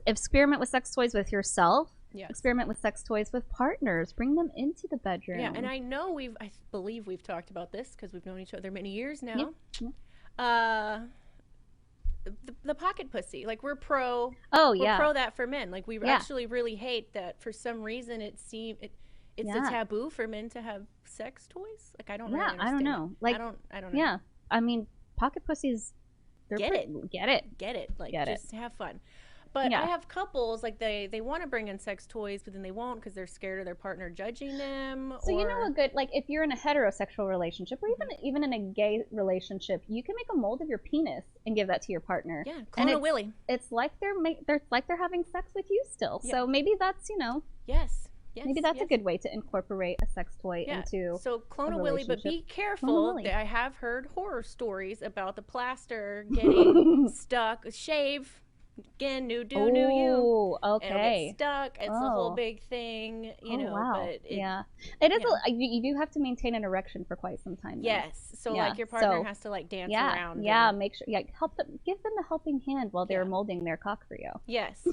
Experiment with sex toys with yourself. Experiment with sex toys with partners. Bring them into the bedroom. Yeah, and I know I believe we've talked about this because we've known each other many years now. The pocket pussy, like we're pro. We're pro that for men. Like we actually really hate that for some reason it's a taboo for men to have sex toys. Like I don't really understand. I don't know. Like I don't know. Yeah, I mean pocket pussies. Get it. Like just have fun. But I have couples like they want to bring in sex toys, but then they won't because they're scared of their partner judging them. So you know a good, like if you're in a heterosexual relationship or even in a gay relationship, you can make a mold of your penis and give that to your partner. Yeah, clone a willy. It's like they're having sex with you still. Yeah. So maybe that's Yes. Maybe that's a good way to incorporate a sex toy into. So clone a willy, but be careful. I have heard horror stories about the plaster getting stuck. Shave. Again, new you. Oh, okay. It'll get stuck. It's a whole big thing, you know. Wow. But it is. You do have to maintain an erection for quite some time. Yes. So like your partner has to like dance around. Yeah. Make sure. Yeah. Help them. Give them a helping hand while they're molding their cock for you. Yes.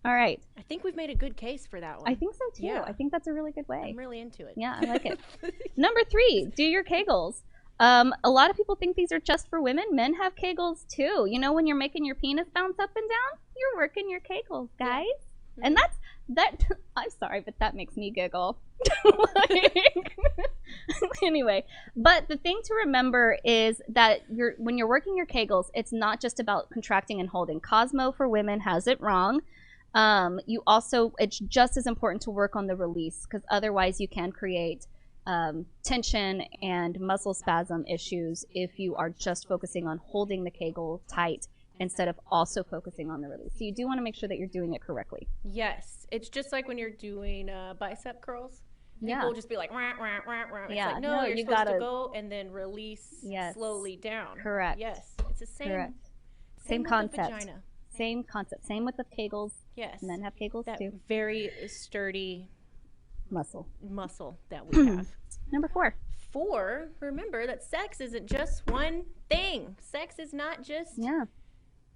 All right. I think we've made a good case for that one. I think so too. Yeah. I think that's a really good way. I'm really into it. Yeah, I like it. Number 3, do your Kegels. A lot of people think these are just for women. Men have Kegels too. You know, when you're making your penis bounce up and down, you're working your Kegels, guys. Yeah. And that. I'm sorry, but that makes me giggle. Anyway, but the thing to remember is that when you're working your Kegels, it's not just about contracting and holding. Cosmo for women has it wrong. It's just as important to work on the release because otherwise you can create tension and muscle spasm issues if you are just focusing on holding the Kegel tight instead of also focusing on the release. So you do want to make sure that you're doing it correctly. Yes. It's just like when you're doing bicep curls. People will just be like, rah, rah, rah, rah. It's like, no, you're supposed to go and then release slowly down. Correct. Yes. It's the same. Correct. Same concept. Same concept. Same with the Kegels. Yes. Men have Kegels too. Very sturdy muscle that we have. Number 4, remember that sex isn't just one thing. Sex is not just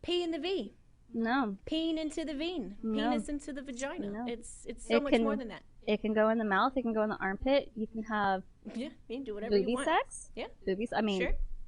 pee in the V. No. Peeing into the vein. No. Penis into the vagina. No. It's so much more than that. It can go in the mouth. It can go in the armpit. You can have you can do whatever you want. Sex. Yeah. Boobies. I mean,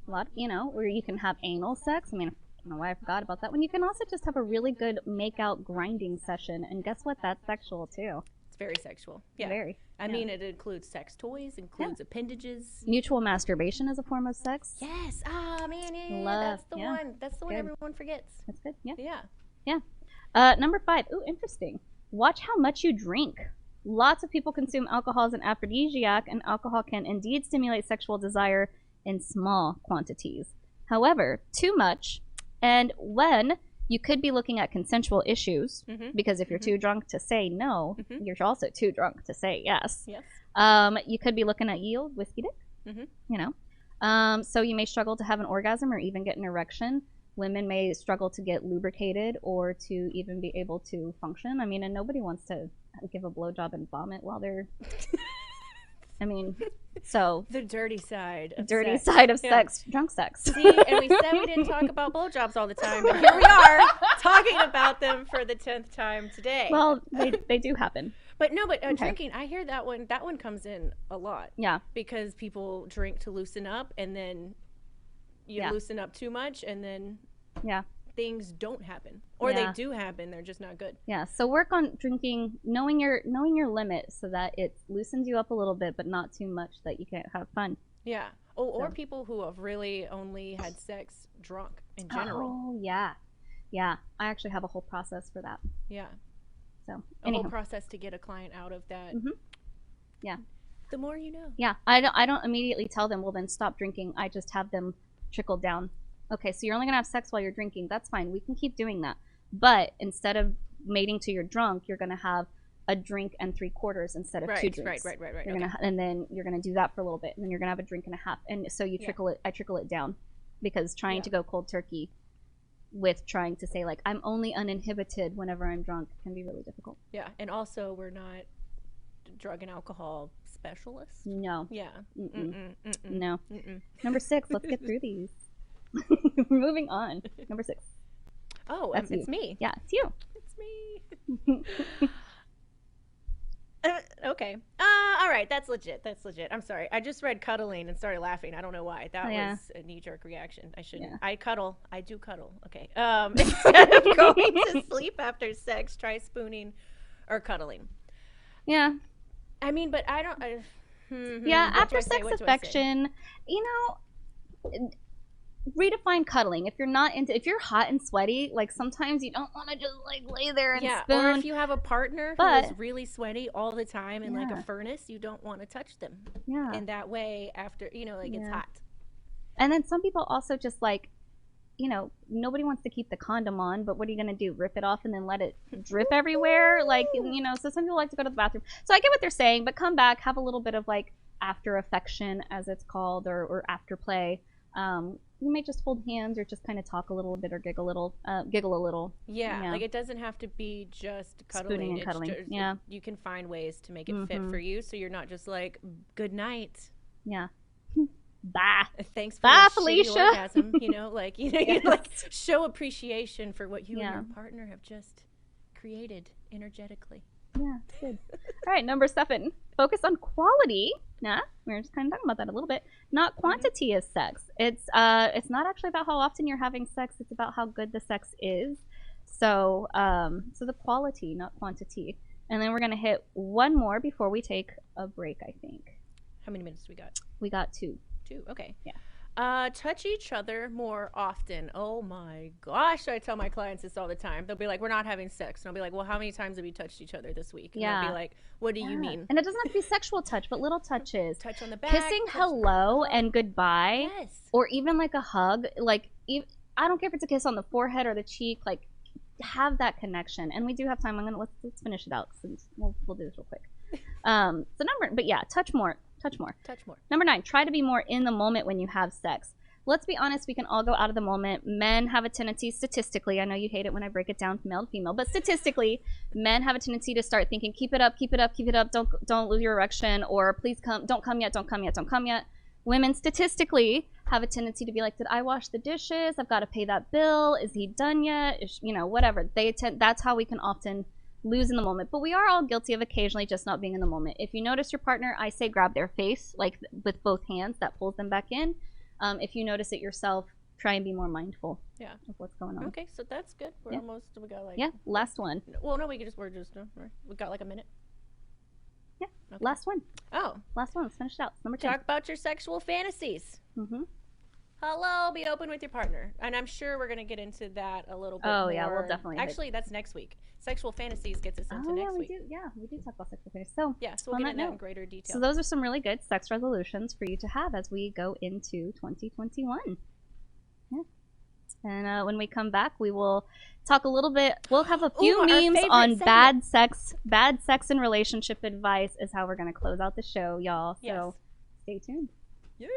a lot. Or you can have anal sex. I mean, I don't know why I forgot about that one. You can also just have a really good make-out grinding session, and guess what? That's sexual too. It's very sexual. Yeah. Very. I mean, it includes sex toys, includes appendages. Mutual masturbation is a form of sex. Yes. Ah, man, that's the one. That's the one everyone forgets. That's good. Yeah. Yeah. Number 5. Ooh, interesting. Watch how much you drink. Lots of people consume alcohol as an aphrodisiac, and alcohol can indeed stimulate sexual desire in small quantities. However, too much, and when you could be looking at consensual issues, because if you're too drunk to say no, you're also too drunk to say yes. Yes. You could be looking at yield, whiskey dick, so you may struggle to have an orgasm or even get an erection. Women may struggle to get lubricated or to even be able to function. I mean, and nobody wants to give a blowjob and vomit while they're. I mean, so the dirty side of sex, drunk sex. See, and we said we didn't talk about blowjobs all the time, but here we are talking about them for the 10th time today. Well, they do happen. But no, but drinking, I hear that one comes in a lot. Yeah. Because people drink to loosen up, and then you loosen up too much, and then things don't happen, or they do happen. They're just not good. Yeah. So work on drinking, knowing your limit, so that it loosens you up a little bit, but not too much that you can't have fun. Yeah. Oh, or people who have really only had sex drunk in general. Oh yeah, yeah. I actually have a whole process for that. Yeah. So a whole process to get a client out of that. Mm-hmm. Yeah. The more you know. Yeah. I don't immediately tell them, well, then stop drinking. I just have them trickle down. Okay, so you're only gonna have sex while you're drinking. That's fine. We can keep doing that. But instead of mating till you're drunk, you're gonna have a drink and 3/4 instead of 2 drinks. Right. You're gonna and then you're gonna do that for a little bit, and then you're gonna have a drink and a half. And so you trickle it. I trickle it down, because trying to go cold turkey with trying to say like I'm only uninhibited whenever I'm drunk can be really difficult. Yeah, and also we're not drug and alcohol specialists. No. Yeah. No. Number 6. Let's get through these. Moving on. Number 6. Oh, it's me. Yeah, it's you. It's me. Okay. All right. That's legit. I'm sorry. I just read cuddling and started laughing. I don't know why. That was a knee-jerk reaction. I shouldn't. Yeah. I do cuddle. Okay. Instead of going to sleep after sex, try spooning or cuddling. Yeah. I mean, but I don't. After sex affection, redefine cuddling. If you're hot and sweaty, like sometimes you don't want to just like lay there and spoon. Or if you have a partner who is really sweaty all the time and like a furnace, you don't want to touch them. Yeah. And that way, after it's hot. And then some people also just like, nobody wants to keep the condom on, but what are you gonna do? Rip it off and then let it drip everywhere? Like, so some people like to go to the bathroom. So I get what they're saying, but come back, have a little bit of like after affection, as it's called, or after play. You may just hold hands or just kind of talk a little bit or giggle a little. Yeah, like it doesn't have to be just cuddling. Spooning and cuddling. Just, you can find ways to make it fit for you, so you're not just like, good night. Yeah. Bye. Thanks for Bye, your Felicia. shitty orgasm. You like show appreciation for what you and your partner have just created energetically. Yeah, good. All right, number 7. Focus on quality. Yeah, we were just kind of talking about that a little bit. Not quantity of sex. It's not actually about how often you're having sex. It's about how good the sex is. So the quality, not quantity. And then we're gonna hit one more before we take a break, I think. How many minutes do we got? We got 2. 2. Okay. Yeah. Touch each other more often. Oh my gosh, I tell my clients this all the time. They'll be like, we're not having sex. And I'll be like, well, how many times have we touched each other this week? And they'll be like, what do you mean? And it doesn't have to be sexual touch, but little touches. Touch on the back. Kissing hello and goodbye. Yes. Or even like a hug. Like, I don't care if it's a kiss on the forehead or the cheek. Like, have that connection. And we do have time. Let's finish it out since we'll do this real quick. Touch more. Number 9, try to be more in the moment when you have sex. Let's be honest, we can all go out of the moment. Men have a tendency, statistically, I know you hate it when I break it down from male to female, but statistically, men have a tendency to start thinking, keep it up, don't lose your erection, or please don't come yet. Women statistically have a tendency to be like, did I wash the dishes? I've got to pay that bill. Is he done yet? Whatever. That's how we can often lose in the moment, but we are all guilty of occasionally just not being in the moment. If you notice your partner, I say grab their face like with both hands. That pulls them back in. If you notice it yourself, try and be more mindful of what's going on. Okay, so that's good. We got like last one. Well, no, we got like a minute. Yeah, okay. Last one. Oh, last one. Let's finish it out. Number 10. Talk about your sexual fantasies. Hello, be open with your partner, and I'm sure we're gonna get into that a little bit. Oh more. Yeah, we'll definitely. Actually, that's next week. Sexual fantasies gets us into next week. We do talk about sexual fantasies. So we'll get into that in greater detail. So those are some really good sex resolutions for you to have as we go into 2021. Yeah, and when we come back, we will talk a little bit. We'll have a few memes on bad sex and relationship advice is how we're gonna close out the show, y'all. So stay tuned. Yeah.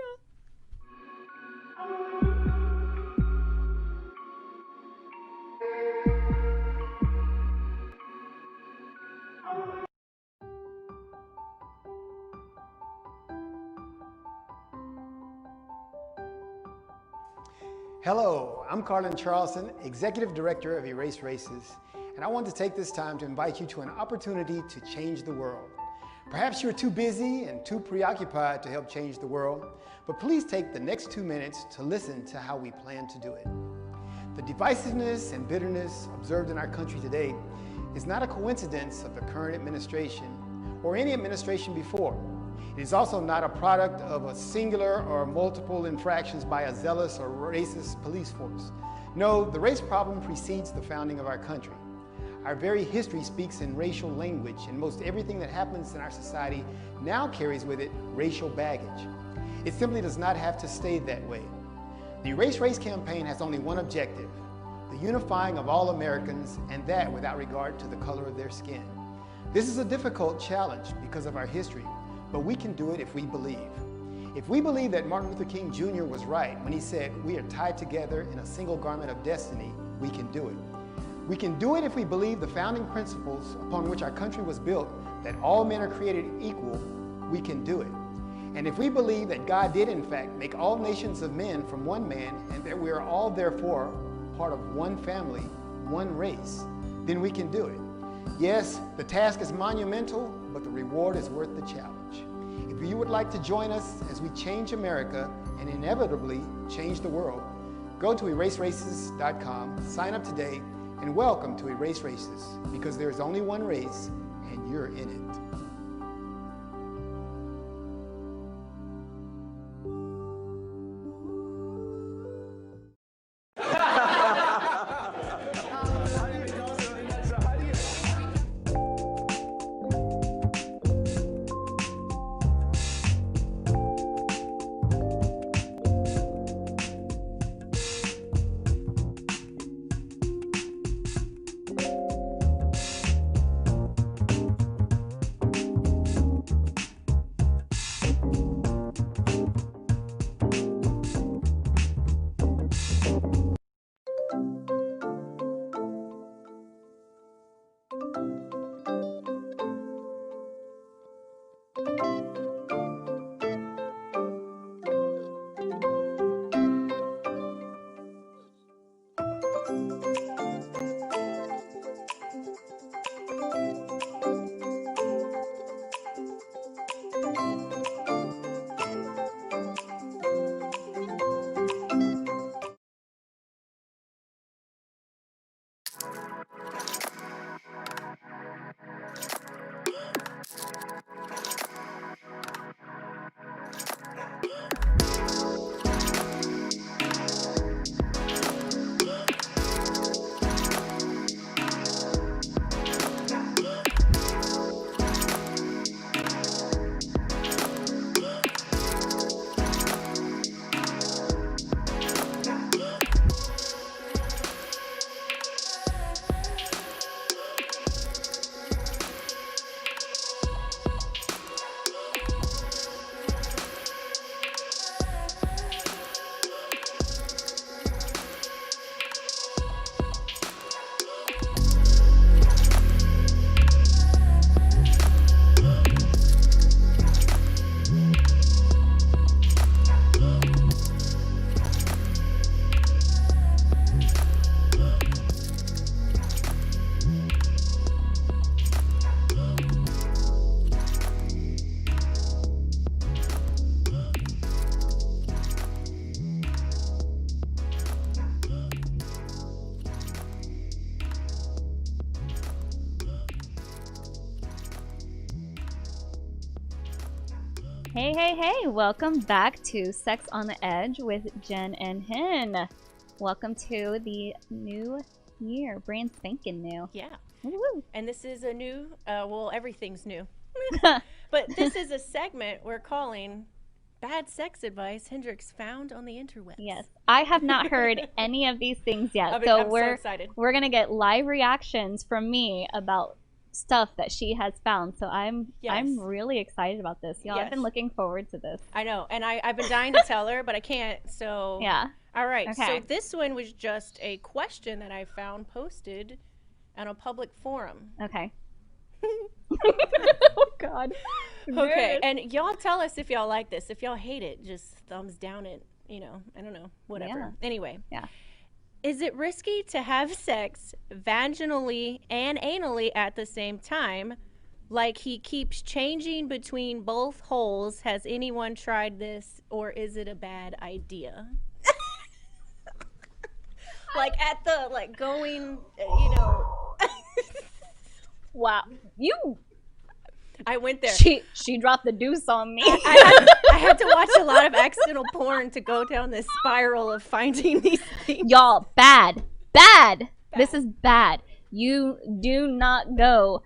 Hello, I'm Carlin Charleston, Executive Director of Erase Races, and I want to take this time to invite you to an opportunity to change the world. Perhaps you're too busy and too preoccupied to help change the world, but please take the next 2 minutes to listen to how we plan to do it. The divisiveness and bitterness observed in our country today is not a coincidence of the current administration or any administration before. It is also not a product of a singular or multiple infractions by a zealous or racist police force. No, the race problem precedes the founding of our country. Our very history speaks in racial language, and most everything that happens in our society now carries with it racial baggage. It simply does not have to stay that way. The Erase Race campaign has only one objective: the unifying of all Americans, and that without regard to the color of their skin. This is a difficult challenge because of our history, but we can do it if we believe. If we believe that Martin Luther King Jr. was right when he said, "We are tied together in a single garment of destiny," we can do it. We can do it if we believe the founding principles upon which our country was built, that all men are created equal, we can do it. And if we believe that God did in fact make all nations of men from one man, and that we are all therefore part of one family, one race, then we can do it. Yes, the task is monumental, but the reward is worth the challenge. If you would like to join us as we change America and inevitably change the world, go to eraseraces.com, sign up today, and welcome to Erase Races, because there is only one race and you're in it. Hey, hey, hey, welcome back to Sex on the Edge with Jen and Hen. Welcome to the new year, brand spanking new. Yeah. Woo-woo. And this is a new, well, everything's new. But this is a segment we're calling Bad Sex Advice Hendrix Found on the Interwebs. Yes, I have not heard any of these things yet, I'm so so excited. We're gonna get live reactions from me about stuff that she has found. So I'm really excited about this. Y'all, I've been looking forward to this. I know, and I've been dying to tell her, but I can't. So yeah, All right. Okay. So this one was just a question that I found posted on a public forum. Okay. Oh God. Okay. And y'all tell us if y'all like this. If y'all hate it, just thumbs down it. I don't know. Whatever. Yeah. Anyway. Yeah. Is it risky to have sex vaginally and anally at the same time? Like he keeps changing between both holes. Has anyone tried this, or is it a bad idea? Like at the going, Wow. I went there. She dropped the deuce on me. I had to watch a lot of accidental porn to go down this spiral of finding these things. Y'all, bad. This is bad. You do not go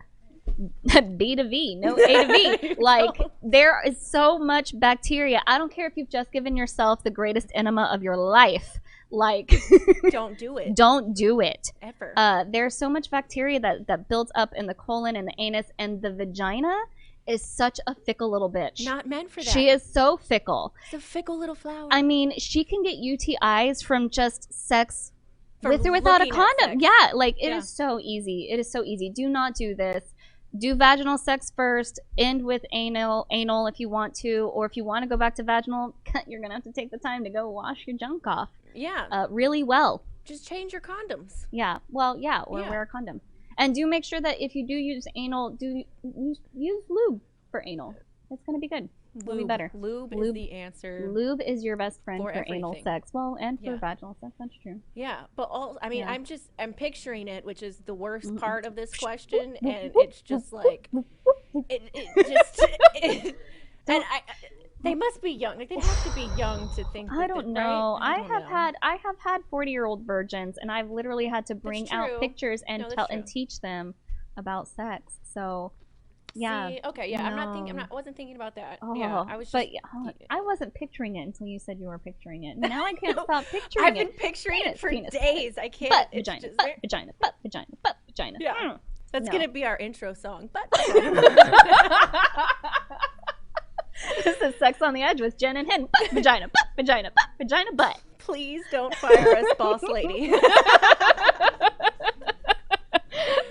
B to V, no A to V. Like, there is so much bacteria. I don't care if you've just given yourself the greatest enema of your life. Like, don't do it. Don't do it. Ever. There's so much bacteria that builds up in the colon and the anus, and the vagina is such a fickle little bitch. Not meant for that. She is so fickle. It's a fickle little flower. I mean, she can get UTIs from just sex From with or without a looking at condom. sex. Yeah, like it Yeah. is so easy. It is so easy. Do not do this. Do vaginal sex first. End with anal if you want to, or if you want to go back to vaginal, you're gonna have to take the time to go wash your junk off. Yeah. Really well. Just change your condoms. Yeah. Well, yeah, or Yeah. wear a condom. And do make sure that if you do use anal, use lube for anal. It's gonna be good. It'll be better. Lube is the answer. Lube is your best friend for for anal everything. sex. Well, and for Yeah. vaginal sex. That's true. Yeah, but Yeah. I'm picturing it, which is the worst part of this question, and it's just like, they must be young. Like, they have to be young to think. I don't know. Right? I have had 40-year-old virgins, and I've literally had to bring true. out pictures and No, that's tell true. and teach them about sex. So, yeah. See, okay, yeah, No. I wasn't thinking about that. Oh, Yeah, I was. but Just, I wasn't picturing it until you said you were picturing it. Now I can't stop picturing I've it. been picturing Penis, it for penis, days. I can't. Butt, it's vagina, just butt, very- vagina, butt, vagina, butt, vagina. Yeah. Mm. That's No. gonna be our intro song. But This is Sex on the Edge with Jen and Hen. Butt, vagina, butt, vagina, butt, vagina, butt. please don't fire us, boss lady.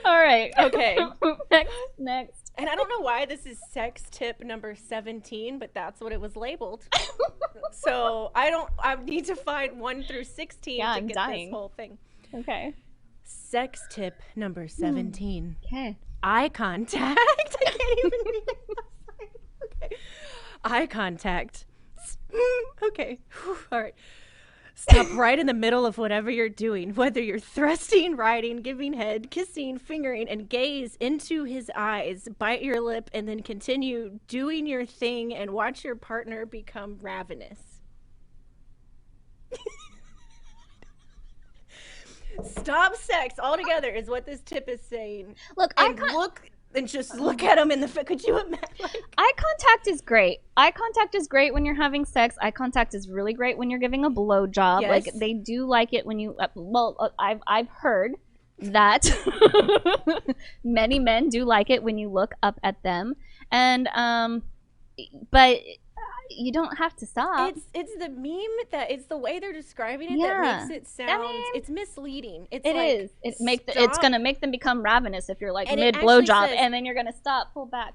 All right. Okay. Next. And I don't know why this is sex tip number 17, but that's what it was labeled. So I need to find 1 through 16 Yeah, to I'm get dying. this whole thing. Okay. Sex tip number 17. Okay. Eye contact. I can't even read it. Okay. Eye contact. Okay. Whew. All right. Stop right in the middle of whatever you're doing, whether you're thrusting, riding, giving head, kissing, fingering, and gaze into his eyes. Bite your lip and then continue doing your thing and watch your partner become ravenous. Stop sex altogether is what this tip is saying. Look, And just look at him in the face. Could you imagine? eye contact is great. Eye contact is great when you're having sex. Eye contact is really great when you're giving a blowjob. Yes. Like, they do like it when you. I've heard that many men do like it when you look up at them, and but you don't have to stop. It's the meme that it's the way they're describing it Yeah. that makes it sound. mean, it's misleading. It's It like, is. It's gonna make them become ravenous if you're like And it mid actually blowjob, says- and then you're gonna stop, pull back.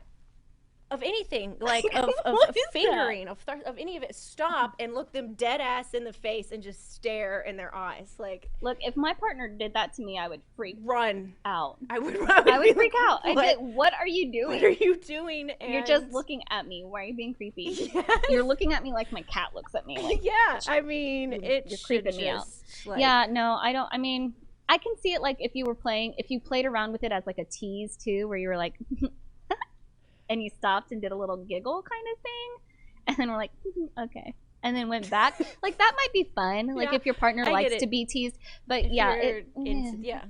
of anything, like of What is that? fingering, of any of it. Stop and look them dead ass in the face and just stare in their eyes. Like, Look, if my partner did that to me, I would freak run. out. I would I would be freak like, out. I'd be like, what are you doing? What are you doing? And You're just looking at me. Why are you being creepy? Yes. You're looking at me like my cat looks at me. Like, Yeah, I mean, You're it should creeping me out. just, like, yeah, no, I don't. I mean, I can see it like if you played around with it as like a tease too, where you were like, and you stopped and did a little giggle kind of thing, and then we're like, okay, and then went back. Like, that might be fun. Like, Yeah, if your partner I get likes it. to be teased. But If yeah, you're yeah.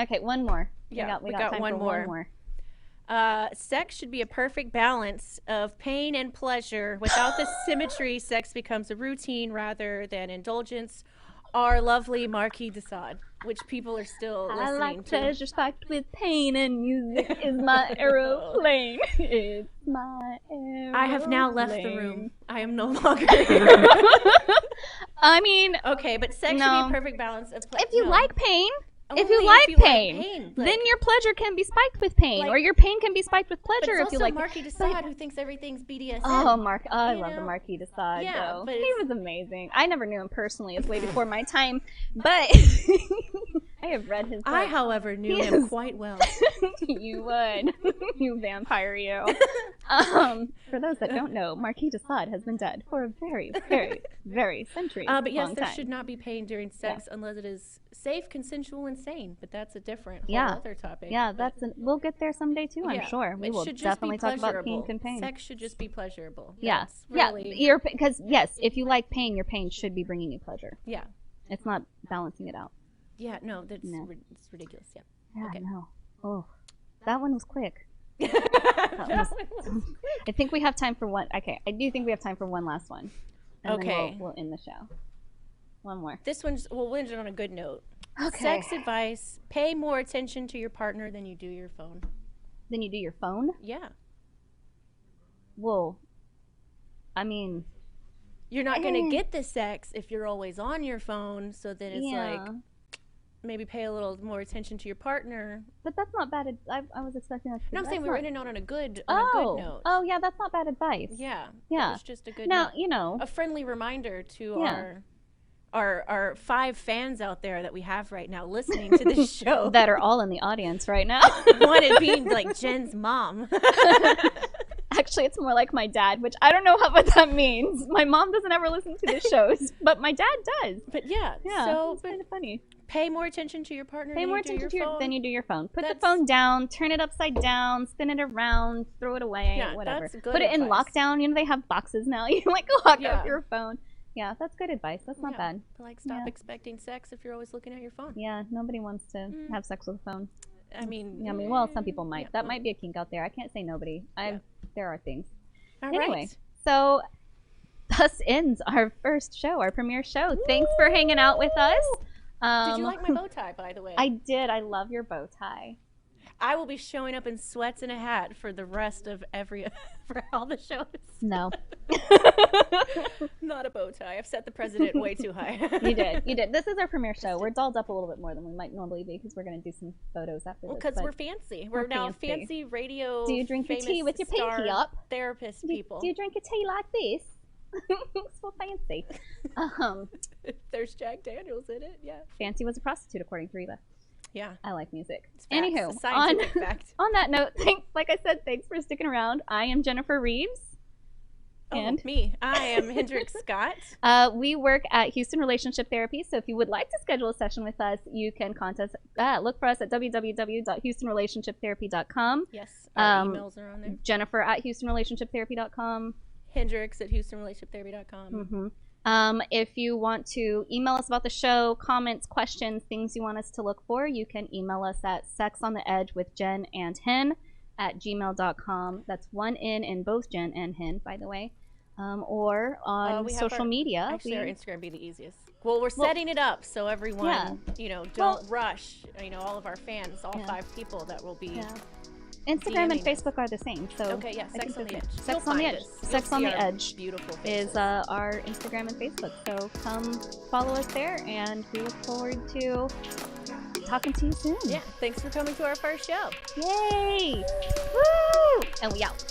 Okay, one more. Yeah, we got time one for more. one more. Sex should be a perfect balance of pain and pleasure. Without the symmetry, sex becomes a routine rather than indulgence. our lovely Marquis de Sade, which people are still I listening like to. pleasure spiked with pain, and music is my aeroplane. It's my aeroplane. I have now left the room. I am no longer here. I mean, okay, but sex should be a perfect balance of if you like pain, if Only you like pain, like, then your pleasure can be spiked with pain, like- or your pain can be spiked with but pleasure it's if you also like. Marquis de Sade who thinks everything's BDSM. Oh, I you love the know? Marquis de Sade. Yeah, though. but He it's- was amazing. I never knew him personally; it's way before my time, but I have read his book. I, however, knew He him is- quite well. You would, you vampire, you. For those that don't know, Marquis de Sade has been dead for a very, very, very centuries. But yes, long there time. should not be pain during sex unless it is safe, consensual, and sane. But that's a different whole Yeah. other topic. Yeah, But- we'll get there someday too. I'm yeah, sure we it will should just definitely be talk about pleasurable. kink and pain. Sex should just be pleasurable. Yeah, That's really, yeah. Because yes, if you like pain, your pain should be bringing you pleasure. yeah, It's not balancing it out. yeah. No, that's No. It's ridiculous. Yeah. Yeah, Okay. no. Oh, that one was quick. I think we have time for one. Okay, I do think we have time for one last one. And then Okay. we'll end the show. One more. This one's we'll end it on a good note. Okay. Sex advice: pay more attention to your partner than you do your phone. Then you do your phone? Yeah. Well, I mean, You're not gonna get the sex if you're always on your phone. So then it's like yeah. maybe pay a little more attention to your partner. But that's not bad. I was expecting that to be. No, I'm saying that's we were not- ending on a good Oh, note. oh yeah, that's not bad advice. Yeah. Yeah. It's just a good Now, note. you know, A friendly reminder to Yeah. our 5 fans out there that we have right now listening to this show. that are all in the audience right now. One is being like Jen's mom. Actually, it's more like my dad, which I don't know what that means. My mom doesn't ever listen to the shows, but my dad does. But yeah, Yeah, so it's kind of funny. pay more attention to your partner Pay than more you do attention to your phone. than you do your phone. Put the That's- phone down, turn it upside down, spin it around, throw it away, Yeah, whatever. that's good Put it in advice. lockdown. You know they have boxes now. You like lock Yeah. up your phone. Yeah, that's good advice. That's not Yeah. bad. But, like, stop Yeah. expecting sex if you're always looking at your phone. Yeah, nobody wants to Mm. have sex with a phone. I mean, Well, some people might. yeah, That well, might be a kink out there. I can't say nobody. There are things. all Anyway, right. so thus ends our first show, our premiere show. Thanks for hanging out with us. Did you like my bow tie, by the way? I did. I love your bow tie. I will be showing up in sweats and a hat for the rest of for all the shows. No. Not a bow tie. I've set the president way too high. You did. This is our premiere show. We're dolled up a little bit more than we might normally be because we're going to do some photos after this. Because but we're fancy. We're now fancy radio. Do you drink your tea famous with your pinky star up? Therapist do, people. do you drink your tea like this? It's so fancy. There's Jack Daniels in it. Yeah. Fancy was a prostitute, according to Reba. Yeah. I like music. It's facts. Anywho, A scientific fact. on that note, like I said, thanks for sticking around. I am Jennifer Reeves. And me. I am Hendrik Scott. We work at Houston Relationship Therapy, so if you would like to schedule a session with us, you can contact look for us at www.houstonrelationshiptherapy.com. Yes, our emails are on there. Jennifer at houstonrelationshiptherapy.com. Hendrix at houstonrelationshiptherapy.com. If you want to email us about the show, comments, questions, things you want us to look for, you can email us at sexontheedgewithjen@gmail.com. That's one N in both Jen and Hen, by the way. Or on We have social media. Actually, our Instagram would be the easiest. Well, we're setting it up so everyone, don't rush. All of our fans, all 5 people that will be. Yeah. Instagram and DMing Facebook are the same. So Okay, yeah, I Sex think on the that's Edge. it. Sex You'll on the find Edge. us. You'll Sex on see the our Edge beautiful is faces. our Instagram and Facebook. So come follow us there, and we look forward to talking to you soon. Yeah, thanks for coming to our first show. Yay! Woo! And we out.